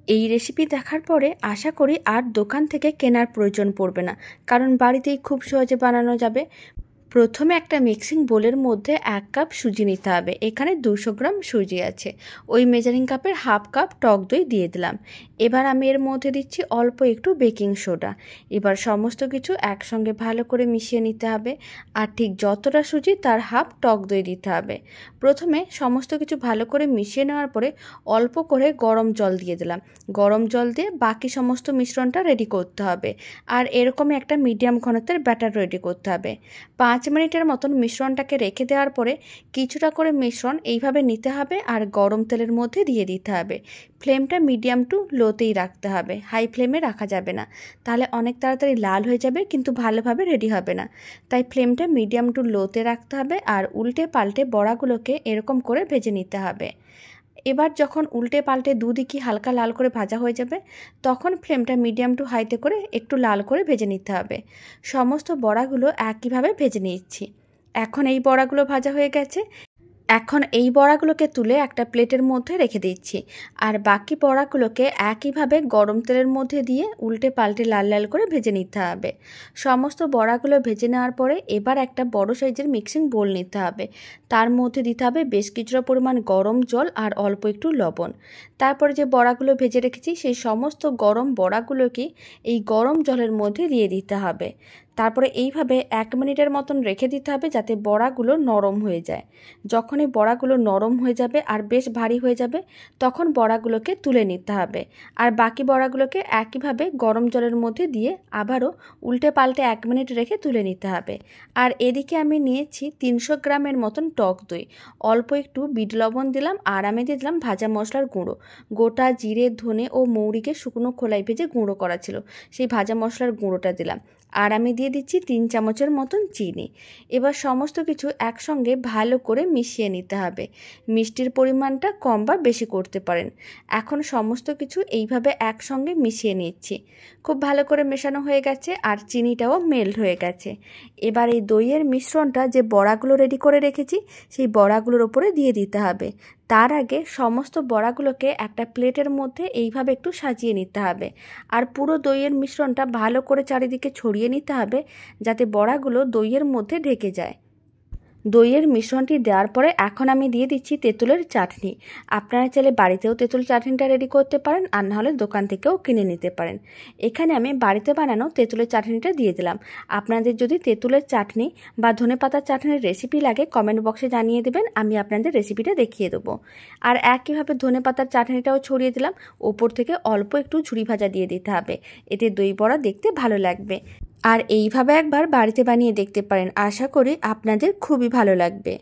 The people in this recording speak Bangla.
এই রেসিপি দেখার পরে আশা করি আর দোকান থেকে কেনার প্রয়োজন পড়বে না, কারণ বাড়িতেই খুব সহজে বানানো যাবে। প্রথমে একটা মিক্সিং বোলের মধ্যে 1 কাপ সুজি নিতে হবে। এখানে 200 গ্রাম সুজি আছে। ওই মেজারিং কাপের হাফ কাপ টক দই দিয়ে দিলাম। এবার আমি এর মধ্যে দিচ্ছি অল্প একটু বেকিং সোডা। এবার সমস্ত কিছু একসঙ্গে ভালো করে মিশিয়ে নিতে হবে। আর ঠিক যতটা সুজি তার হাফ টক দই দিতে হবে। প্রথমে সমস্ত কিছু ভালো করে মিশিয়ে নেওয়ার পরে অল্প করে গরম জল দিয়ে দিলাম। গরম জল দিয়ে বাকি সমস্ত মিশ্রণটা রেডি করতে হবে। আর এরকমই একটা মিডিয়াম ঘনত্বের ব্যাটার রেডি করতে হবে। 5 মিনিটের মতন মিশ্রণটাকে রেখে দেওয়ার পরে কিছুটা করে মিশ্রণ এইভাবে নিতে হবে আর গরম তেলের মধ্যে দিয়ে দিতে হবে। ফ্লেমটা মিডিয়াম টু লোতেই রাখতে হবে, হাই ফ্লেমে রাখা যাবে না, তাহলে অনেক তাড়াতাড়ি লাল হয়ে যাবে কিন্তু ভালোভাবে রেডি হবে না। তাই ফ্লেমটা মিডিয়াম টু লোতে রাখতে হবে আর উল্টে পাল্টে বড়াগুলোকে এরকম করে ভেজে নিতে হবে। এবার যখন উল্টে পাল্টে দুদিকই হালকা লাল করে ভাজা হয়ে যাবে তখন ফ্লেমটা মিডিয়াম টু হাইতে করে একটু লাল করে ভেজে নিতে হবে। সমস্ত বড়াগুলো একইভাবে ভেজে নিচ্ছি। এখন এই বড়াগুলো ভাজা হয়ে গেছে। এখন এই বড়াগুলোকে তুলে একটা প্লেটের মধ্যে রেখে দিচ্ছি। আর বাকি বড়াগুলোকে একইভাবে গরম তেলের মধ্যে দিয়ে উল্টে পাল্টে লাল লাল করে ভেজে নিতে হবে। সমস্ত বড়াগুলো ভেজে নেওয়ার পরে এবার একটা বড় সাইজের মিক্সিং বোল নিতে হবে। তার মধ্যে দিতে হবে বেশ কিছুটা পরিমাণ গরম জল আর অল্প একটু লবণ। তারপরে যে বড়াগুলো ভেজে রেখেছি সেই সমস্ত গরম বড়াগুলোকে এই গরম জলের মধ্যে দিয়ে দিতে হবে। তারপরে এইভাবে 1 মিনিটের মতন রেখে দিতে হবে যাতে বড়াগুলো নরম হয়ে যায়। যখন এই বড়াগুলো নরম হয়ে যাবে আর বেশ ভারী হয়ে যাবে তখন বড়াগুলোকে তুলে নিতে হবে। আর বাকি বড়াগুলোকে একইভাবে গরম জলের মধ্যে দিয়ে আবারও উল্টে পাল্টে 1 মিনিট রেখে তুলে নিতে হবে। আর এদিকে আমি নিয়েছি 300 গ্রামের মতন টক দই। অল্প একটু বিট লবণ দিলাম আর আমি দিয়ে দিলাম ভাজা মশলার গুঁড়ো। গোটা জিরে, ধনে ও মৌরিকে শুকনো খোলায় ভেজে গুঁড়ো করা ছিল, সেই ভাজা মশলার গুঁড়োটা দিলাম। আর আমি দিয়ে দিচ্ছি 3 চামচের মতন চিনি। এবার সমস্ত কিছু একসঙ্গে ভালো করে মিশিয়ে নিতে হবে। মিষ্টির পরিমাণটা কম বা বেশি করতে পারেন। এখন সমস্ত কিছু এইভাবে একসঙ্গে মিশিয়ে নিচ্ছি। খুব ভালো করে মেশানো হয়ে গেছে আর চিনিটাও মেল্ট হয়ে গেছে। এবার এই দইয়ের মিশ্রণটা যে বড়াগুলো রেডি করে রেখেছি সেই বড়াগুলোর ওপরে দিয়ে দিতে হবে। তার আগে সমস্ত বড়াগুলোকে একটা প্লেটের মধ্যে এইভাবে একটু সাজিয়ে নিতে হবে। আর পুরো দইয়ের মিশ্রণটা ভালো করে চারিদিকে ছড়িয়ে নিতে হবে যাতে বড়াগুলো দইয়ের মধ্যে ঢেকে যায়। দইয়ের মিশ্রণটি দেওয়ার পরে এখন আমি দিয়ে দিচ্ছি তেঁতুলের চাটনি। আপনারা চাইলে বাড়িতেও তেঁতুল চাটনিটা রেডি করতে পারেন, আর নাহলে দোকান থেকেও কিনে নিতে পারেন। এখানে আমি বাড়িতে বানানো তেঁতুলের চাটনিটা দিয়ে দিলাম। আপনাদের যদি তেঁতুলের চাটনি বা ধনেপাতার চাটনির রেসিপি লাগে কমেন্ট বক্সে জানিয়ে দেবেন, আমি আপনাদের রেসিপিটা দেখিয়ে দেবো। আর একইভাবে ধনেপাতার চাটনিটাও ছড়িয়ে দিলাম। ওপর থেকে অল্প একটু ঝুরি ভাজা দিয়ে দিতে হবে, এতে দই বড়া দেখতে ভালো লাগবে। আর এইভাবে একবার বাড়িতে বানিয়ে দেখতে পারেন, আশা করি আপনাদের খুবই ভালো লাগবে।